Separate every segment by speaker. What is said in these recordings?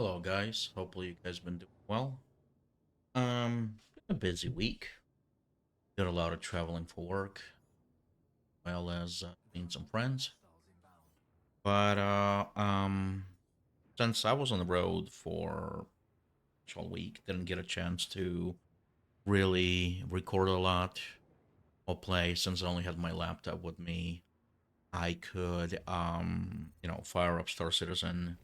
Speaker 1: Hello, guys. Hopefully, you guys been doing well. Been a busy week. Did a lot of traveling for work, as well as seeing some friends. But since I was on the road for a week, didn't get a chance to really record a lot or play. Since I only had my laptop with me, I could, fire up Star Citizen,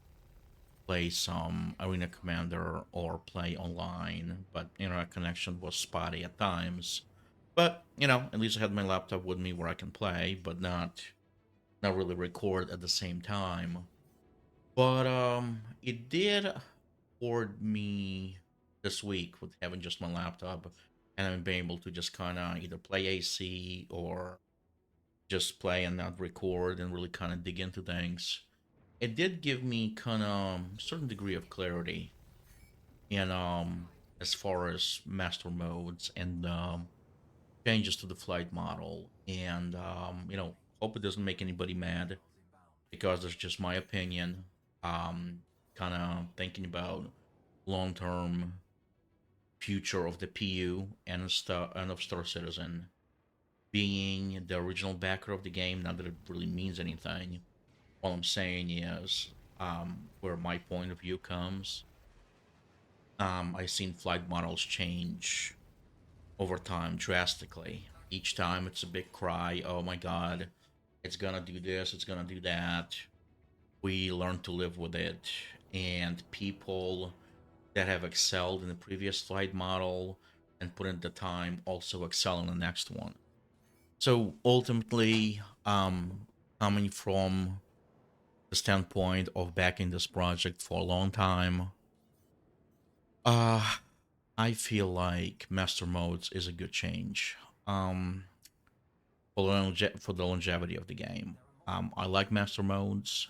Speaker 1: play some Arena Commander or play online, but internet connection was spotty at times. But at least I had my laptop with me where I can play, but not really record at the same time. But it did afford me this week with having just my laptop and I've been able to just kind of either play AC or just play and not record and really kind of dig into things. It did give me kind of certain degree of clarity in as far as master modes and changes to the flight model, and hope it doesn't make anybody mad because it's just my opinion. um Kind of thinking about long term future of the PU and of Star Citizen, being the original backer of the game. Not that it really means anything. All I'm saying is, where my point of view comes. I've seen flight models change over time drastically. Each time it's a big cry, oh my god, it's gonna do this, it's gonna do that. We learn to live with it. And people that have excelled in the previous flight model and put in the time also excel in the next one. So ultimately, coming from the standpoint of backing this project for a long time, uh, I feel like master modes is a good change. Um, for the longevity of the game. I like master modes.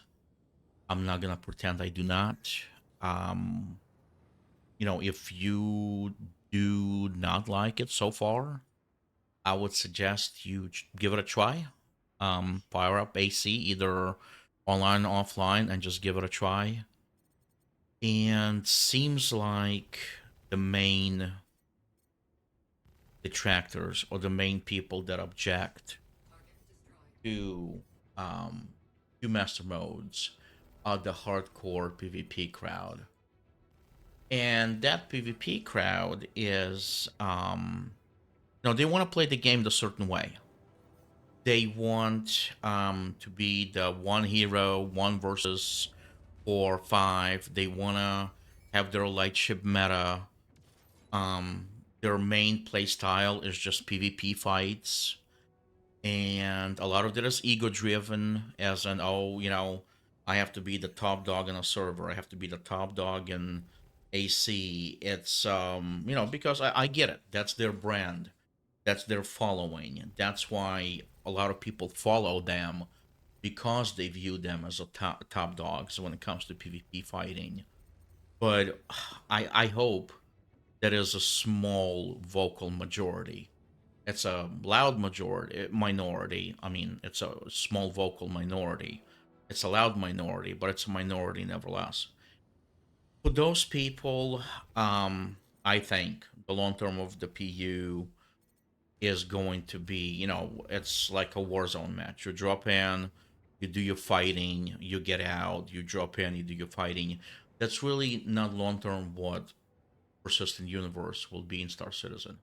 Speaker 1: I'm not gonna pretend I do not. Um, if you do not like it so far, I would suggest you give it a try. Fire up AC either online or offline and just give it a try. And seems like the main detractors or the main people that object to um master modes are the hardcore PvP crowd. And that PvP crowd is they want to play the game the certain way. They want to be the one hero, one versus 4 5. They wanna have their lightship meta. Their main play style is just PvP fights, and a lot of it is ego driven, as in, oh, I have to be the top dog in a server, I have to be the top dog in AC. It's because I get it, that's their brand, that's their following, that's why a lot of people follow them, because they view them as a top dogs when it comes to PvP fighting. But I hope that is a small vocal majority. It's a loud minority. I mean, it's a small vocal minority. It's a loud minority, but it's a minority nevertheless. For those people, I think the long term of the PU is going to be, it's like a war zone match. You drop in, you do your fighting, you get out, you drop in, you do your fighting. That's really not long term what persistent universe will be in Star Citizen.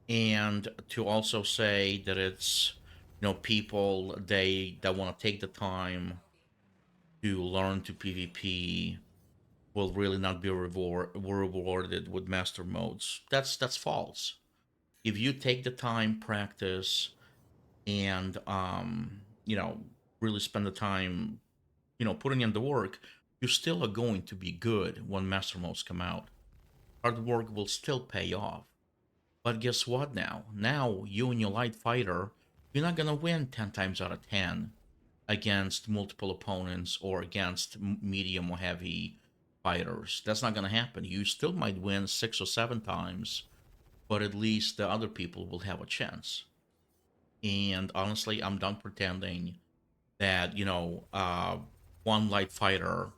Speaker 1: And to also say that it's, people that want to take the time to learn to PvP will really not be rewarded with master modes. That's false. If you take the time, practice, and really spend the time, putting in the work, you still are going to be good when master modes come out. Hard work will still pay off. But guess what now? Now you and your light fighter, you're not gonna win 10 times out of 10 against multiple opponents or against medium or heavy fighters. That's not gonna happen. You still might win 6 or 7 times, but at least the other people will have a chance. And honestly, I'm done pretending that, one light fighter,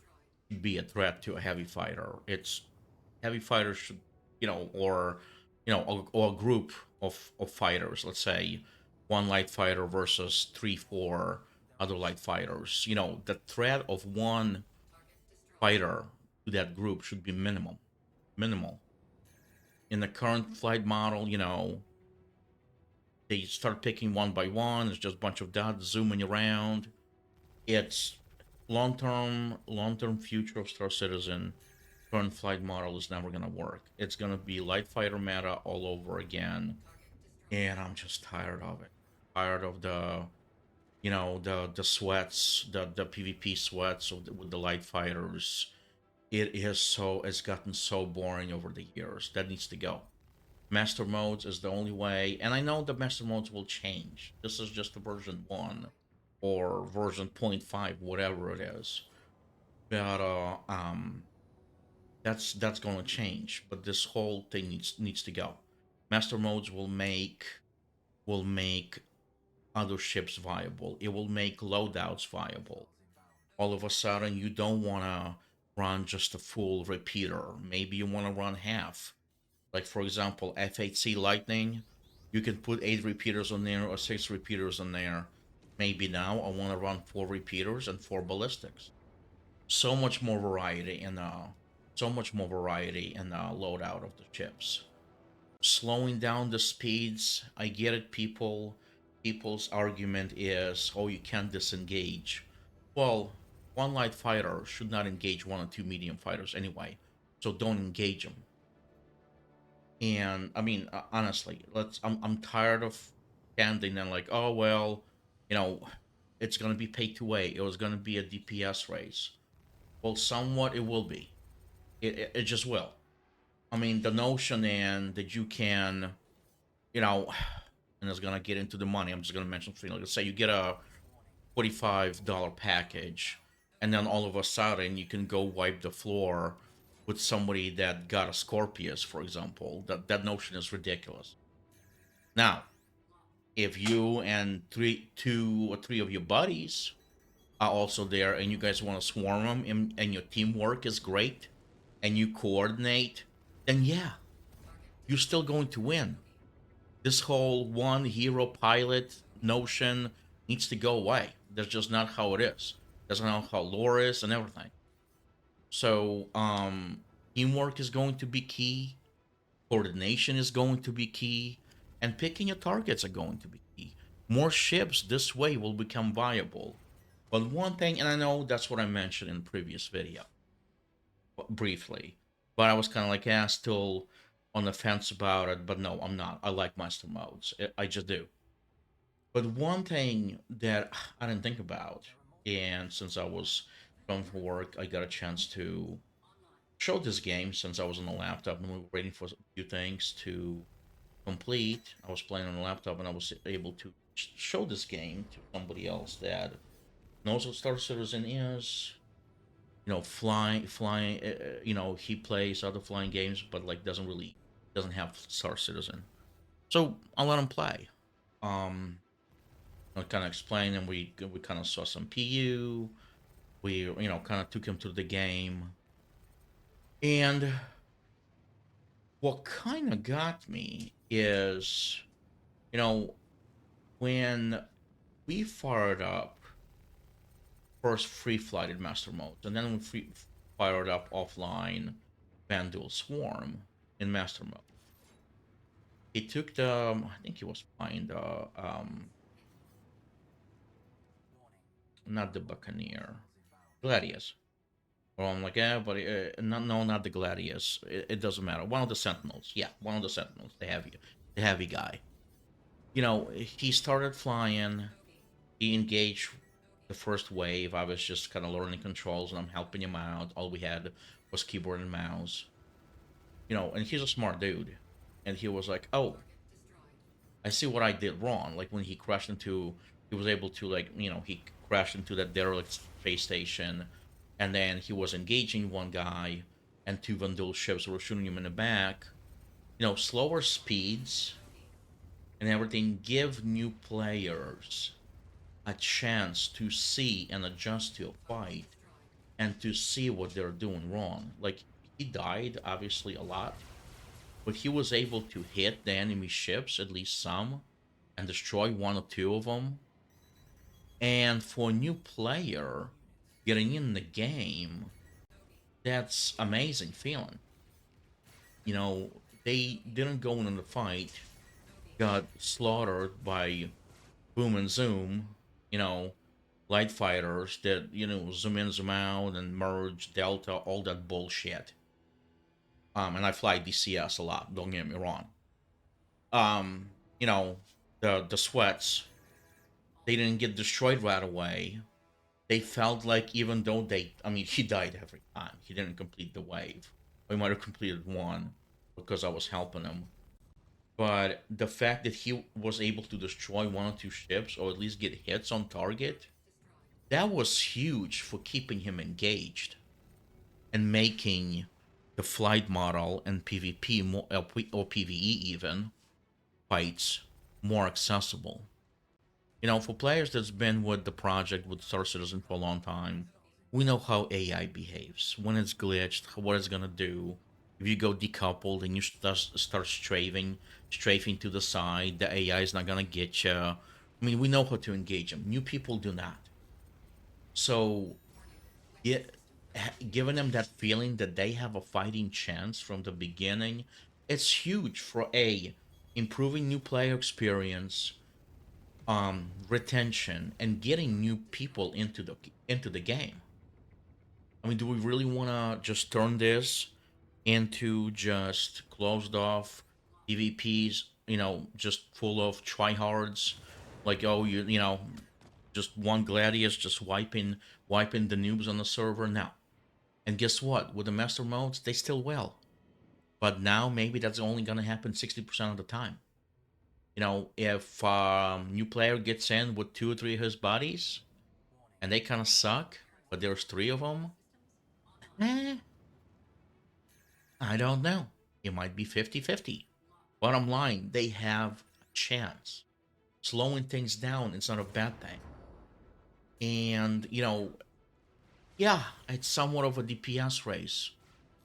Speaker 1: be a threat to a heavy fighter. It's heavy fighters should, or or a group of fighters. Let's say one light fighter versus three, four other light fighters. The threat of one fighter to that group should be minimal. In the current flight model, they start picking one by one. It's just a bunch of dots zooming around. It's long term future of Star Citizen. Current flight model is never gonna work. It's gonna be light fighter meta all over again, and I'm just tired of it. Tired of the sweats, the PvP sweats with the light fighters. It's gotten so boring over the years. That needs to go. Master modes is the only way, and I know the master modes will change. This is just a version 1 or version 0.5, whatever it is. But that's going to change. But this whole thing needs to go. Master modes will make other ships viable. It will make loadouts viable. All of a sudden, you don't want to run just a full repeater. Maybe you want to run half. Like, for example, F8C Lightning, you can put 8 repeaters on there or 6 repeaters on there. Maybe now I want to run 4 repeaters and 4 ballistics. So much more variety in loadout of the chips. Slowing down the speeds, I get it. People's argument is, oh, you can't disengage. Well, one light fighter should not engage 1 or 2 medium fighters anyway, so don't engage them. And I mean, honestly, I'm tired of standing and like, oh well, you know, it's gonna be pay to win. It was gonna be a DPS race. Well, somewhat it will be. It just will. I mean, the notion and that you can, you know, and it's gonna get into the money. I'm just gonna mention something. Like, let's say you get a $45 package, and then all of a sudden you can go wipe the floor with somebody that got a Scorpius, for example. That notion is ridiculous. Now, if you and two or three of your buddies are also there, and you guys want to swarm them, and your teamwork is great, and you coordinate, then yeah, you're still going to win. This whole one hero pilot notion needs to go away. That's just not how it is. That's not how lore is and everything. So, teamwork is going to be key. Coordination is going to be key, and picking your targets are going to be key. More ships this way will become viable. But one thing, and I know that's what I mentioned in the previous video, briefly, but I was kind of like, yeah, still on the fence about it. But no, I'm not. I like master modes. I just do. But one thing that I didn't think about, and since I was going for work, I got a chance to show this game since I was on the laptop and we were waiting for a few things to complete. I was playing on the laptop and I was able to show this game to somebody else that knows what Star Citizen is. Flying. He plays other flying games, but like doesn't have Star Citizen. So I let him play. I kind of explained, and we kind of saw some PU. We kind of took him through the game, and what kind of got me is, you know, when we fired up first free flighted master modes, and then we fired up offline Vandal Swarm in master mode. He took I think he was flying the not the Buccaneer, Gladius. Well, I'm like, yeah, but no, not the Gladius. It doesn't matter. One of the Sentinels. Yeah, one of the Sentinels. The heavy guy. He started flying. He engaged the first wave. I was just kind of learning controls and I'm helping him out. All we had was keyboard and mouse. And he's a smart dude. And he was like, oh, I see what I did wrong. Like when he was able to, like, he crashed into that derelict space station, and then he was engaging one guy, and 2 Vandal ships were shooting him in the back. Slower speeds and everything give new players a chance to see and adjust to a fight and to see what they're doing wrong. Like, he died obviously a lot, but he was able to hit the enemy ships, at least some, and destroy one or two of them. And for a new player getting in the game, that's amazing feeling. You know, they didn't go in the fight, got slaughtered by boom and zoom, you know, light fighters that, zoom in, zoom out, and merge, delta, all that bullshit. And I fly DCS a lot, don't get me wrong. You know, the sweats, they didn't get destroyed right away. They felt like, even though I mean, he died every time. He didn't complete the wave. He might have completed one because I was helping him. But the fact that he was able to destroy one or two ships, or at least get hits on target, that was huge for keeping him engaged and making the flight model and PvP more, or PvE even, fights more accessible. For players that's been with the project, with Star Citizen for a long time, we know how AI behaves. When it's glitched, what it's gonna do. If you go decoupled and you start strafing to the side, the AI is not gonna get you. I mean, we know how to engage them. New people do not. So, get, giving them that feeling that they have a fighting chance from the beginning, it's huge for improving new player experience, retention, and getting new people into the game. I mean, do we really want to just turn this into just closed off PvPs, just full of tryhards, like, oh, just one gladius just wiping the noobs on the server? No. And guess what, with the master modes, they still will, but now maybe that's only going to happen 60% of the time. If new player gets in with 2 or 3 of his buddies and they kind of suck, but there's 3 of them, eh, I don't know. It might be 50-50. Bottom line, they have a chance. Slowing things down is not a bad thing. And, yeah, it's somewhat of a DPS race.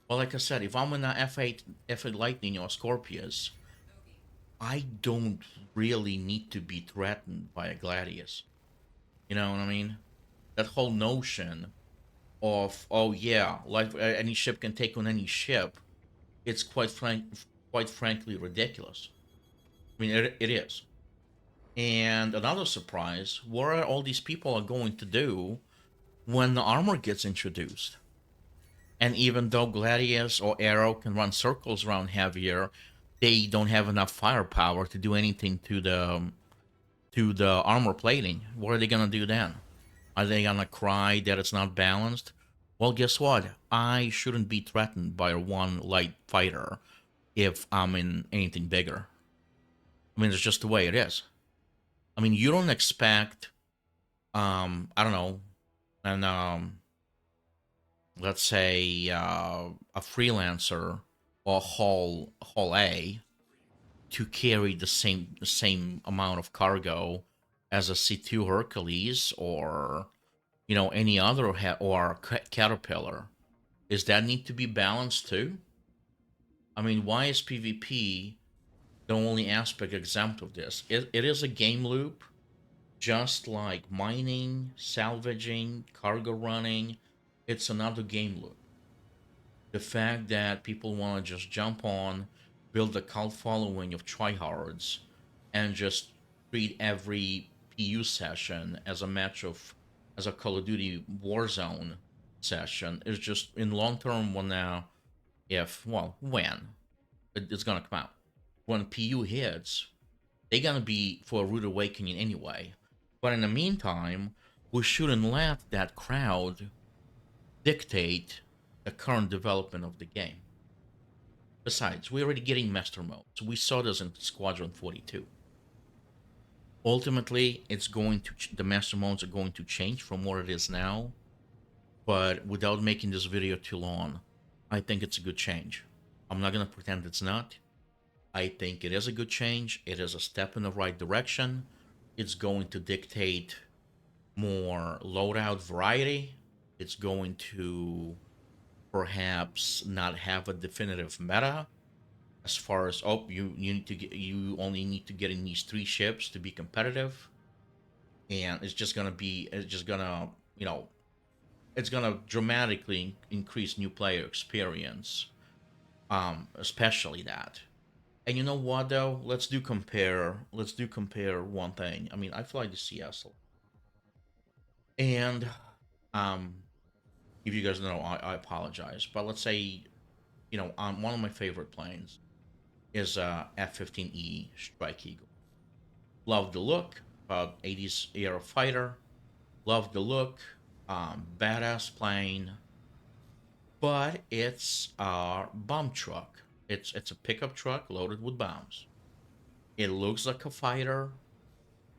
Speaker 1: Well, like I said, if I'm in a F8 Lightning or Scorpius, I don't really need to be threatened by a Gladius. You know what I mean? That whole notion of, oh yeah, like any ship can take on any ship, it's quite frankly ridiculous. I mean, it is. And another surprise: what are all these people are going to do when the armor gets introduced? And even though Gladius or Arrow can run circles around heavier, they don't have enough firepower to do anything to the armor plating. What are they gonna do then? Are they gonna cry that it's not balanced? Well, guess what? I shouldn't be threatened by one light fighter if I'm in anything bigger. I mean, it's just the way it is. I mean, you don't expect, I don't know, and let's say a freelancer or Hall A to carry the same amount of cargo as a C2 Hercules, or any other or Caterpillar. Is that need to be balanced too? I mean, why is PvP the only aspect exempt of this? It is a game loop, just like mining, salvaging, cargo running. It's another game loop. The fact that people want to just jump on, build a cult following of tryhards, and just treat every PU session as a Call of Duty Warzone session is just, in long term, when it's gonna come out, when PU hits, they're gonna be for a rude awakening anyway. But in the meantime, we shouldn't let that crowd dictate the current development of the game. Besides, we're already getting master modes. We saw this in Squadron 42. Ultimately, the master modes are going to change from what it is now. But without making this video too long, I think it's a good change. I'm not gonna pretend it's not. I think it is a good change. It is a step in the right direction. It's going to dictate more loadout variety. It's going to perhaps not have a definitive meta as far as, oh, you need to get, you only need to get in these 3 ships to be competitive, and it's just gonna, it's gonna dramatically increase new player experience, especially that. And you know what though? Let's do compare one thing. I mean, I fly the CS, and um, if you guys know, I apologize, but let's say, one of my favorite planes is F-15E Strike Eagle. Love the look, 80s era fighter. Love the look, badass plane, but it's a bomb truck. It's a pickup truck loaded with bombs. It looks like a fighter.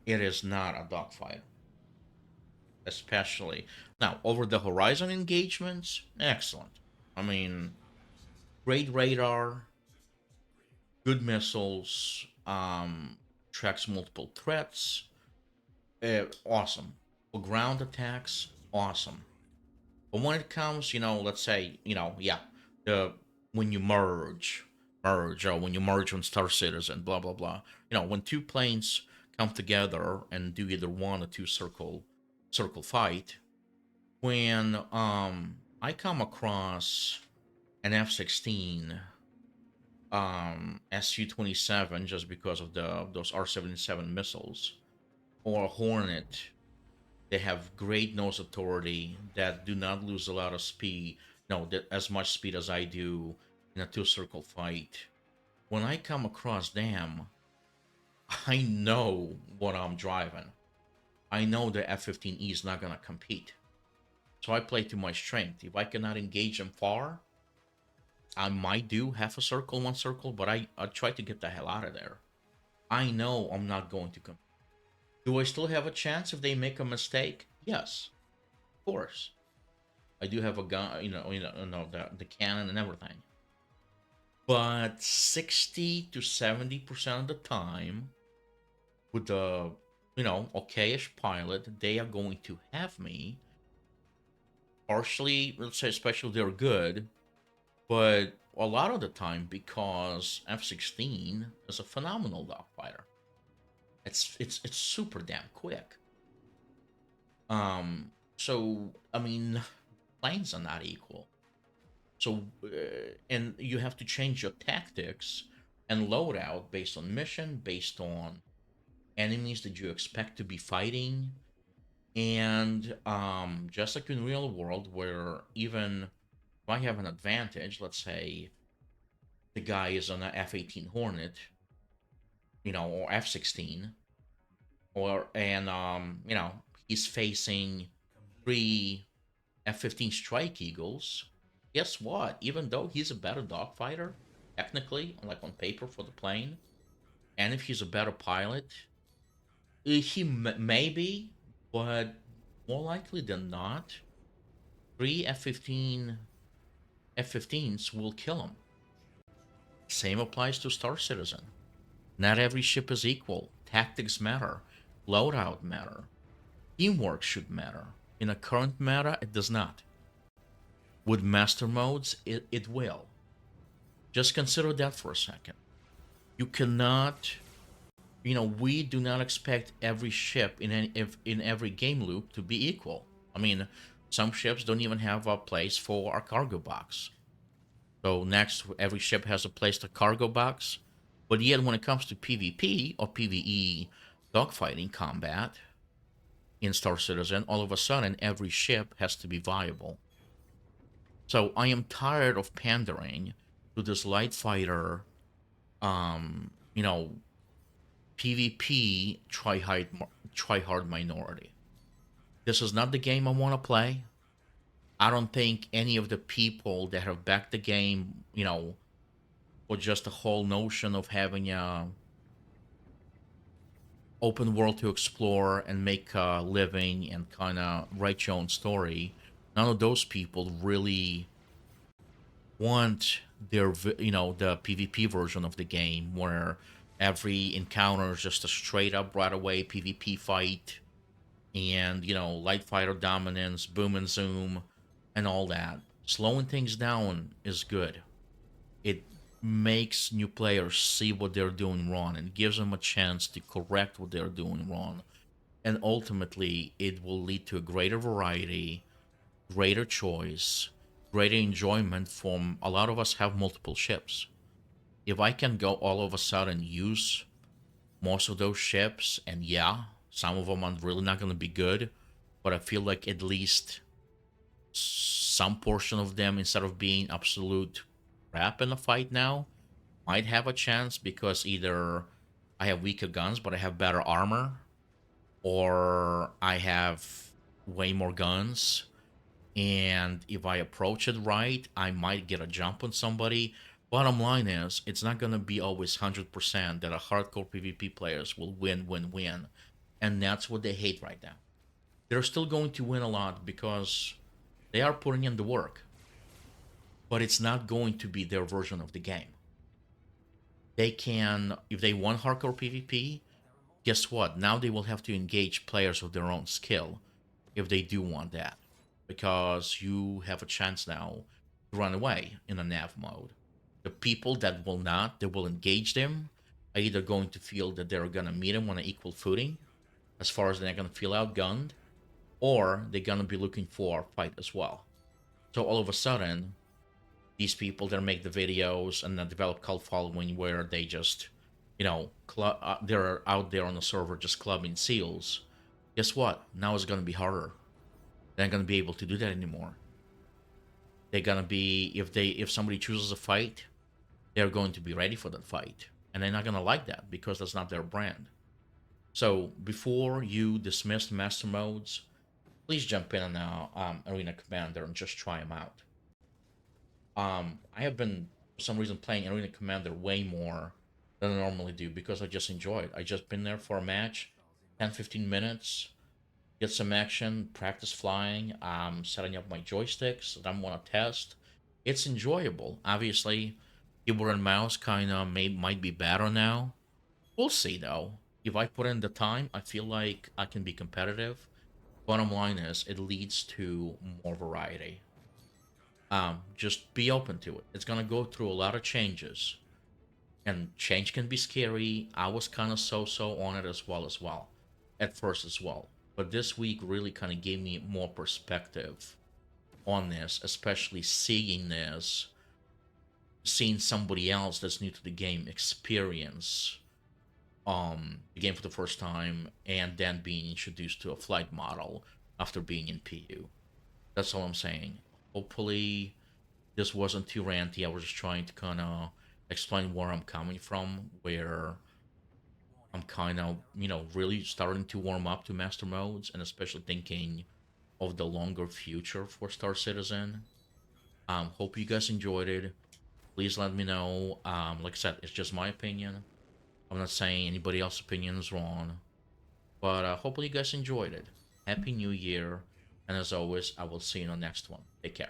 Speaker 1: It is not a dogfighter, especially now over the horizon engagements. Excellent. I mean, great radar, good missiles, tracks multiple threats. Awesome. For ground attacks, awesome. But when it comes, let's say, yeah, the when you merge, or when you merge on Star Citizen, blah blah blah. When 2 planes come together and do either one or two circle fight. When I come across an F-16 Su-27 just because of those R-77 missiles, or Hornet, they have great nose authority that do not lose a lot of speed. No, that as much speed as I do in a 2 circle fight. When I come across them, I know what I'm driving. I know the F-15E is not gonna compete. So I play to my strength. If I cannot engage them far, I might do half a circle, 1 circle, but I try to get the hell out of there. I know I'm not going to compete. Do I still have a chance if they make a mistake? Yes, of course. I do have a gun, the cannon and everything. But 60 to 70% of the time, with the, okayish pilot, they are going to have me. Partially, let's say, especially they're good, but a lot of the time because F-16 is a phenomenal dogfighter. It's super damn quick. So I mean, planes are not equal. So and you have to change your tactics and loadout based on mission, based on enemies that you expect to be fighting, and just like in real world, where even if I have an advantage, let's say the guy is on an F-18 Hornet, or F-16, and he's facing 3 F-15 Strike Eagles. Guess what? Even though he's a better dogfighter, technically, like on paper for the plane, and if he's a better pilot, he may be, but more likely than not, 3 F-15s will kill him. Same applies to Star Citizen. Not every ship is equal. Tactics matter. Loadout matter. Teamwork should matter. In a current meta, it does not. With master modes, it will. Just consider that for a second. You cannot, we do not expect every ship in every game loop to be equal. I mean, some ships don't even have a place for a cargo box. So next, every ship has a place to cargo box. But yet, when it comes to PvP or PvE dogfighting combat in Star Citizen, all of a sudden every ship has to be viable. So I am tired of pandering to this light fighter, PvP try hard minority. This is not the game I want to play. I don't think any of the people that have backed the game, or just the whole notion of having a open world to explore and make a living and kind of write your own story, none of those people really want the PvP version of the game where every encounter is just a straight up right away PvP fight. and light fighter dominance, boom and zoom, and all that. Slowing things down is good. It makes new players see what they're doing wrong and gives them a chance to correct what they're doing wrong. And ultimately, it will lead to a greater variety, greater choice, greater enjoyment from a lot of us have multiple ships. If I can go all of a sudden use most of those ships, and yeah, some of them are really not going to be good, but I feel like at least some portion of them, instead of being absolute crap in a fight now, might have a chance because either I have weaker guns, but I have better armor, or I have way more guns. And if I approach it right, I might get a jump on somebody. Bottom line is, it's not going to be always 100% that a hardcore PvP players will win, win, win. And that's what they hate right now. They're still going to win a lot because they are putting in the work, but it's not going to be their version of the game. They can, if they want hardcore PvP, guess what? Now they will have to engage players of their own skill if they do want that, because you have a chance now to run away in a nav mode. The people that will not, that will engage them, are either going to feel that they're going to meet them on an equal footing, as far as they're going to feel outgunned, or they're going to be looking for a fight as well. So all of a sudden, these people that make the videos and that develop cult following where they just, they're out there on the server just clubbing seals. Guess what? Now it's going to be harder. They're not going to be able to do that anymore. They're going to be, if somebody chooses a fight, they're going to be ready for that fight, and they're not going to like that because that's not their brand. So before you dismiss master modes, please jump in on Arena Commander and just try them out. I have been, for some reason, playing Arena Commander way more than I normally do because I just enjoy it. I just been there for a match, 10-15 minutes, get some action, practice flying, setting up my joysticks that I'm want to test. It's enjoyable. Obviously, keyboard and mouse kind of might be better now. We'll see though. If I put in the time, I feel like I can be competitive. Bottom line is, it leads to more variety. Just be open to it. It's gonna go through a lot of changes, and change can be scary. I was kind of so on it as well, at first as well. But this week really kind of gave me more perspective on this, especially seeing somebody else that's new to the game experience the game for the first time, and then being introduced to a flight model after being in PU. That's all I'm saying. Hopefully this wasn't too ranty. I was just trying to kind of explain where I'm coming from, where I'm kind of, really starting to warm up to master modes, and especially thinking of the longer future for Star Citizen. Hope you guys enjoyed it. Please let me know. Like I said, it's just my opinion. I'm not saying anybody else's opinion is wrong, but hopefully you guys enjoyed it. Happy New Year, and as always, I will see you in the next one. Take care.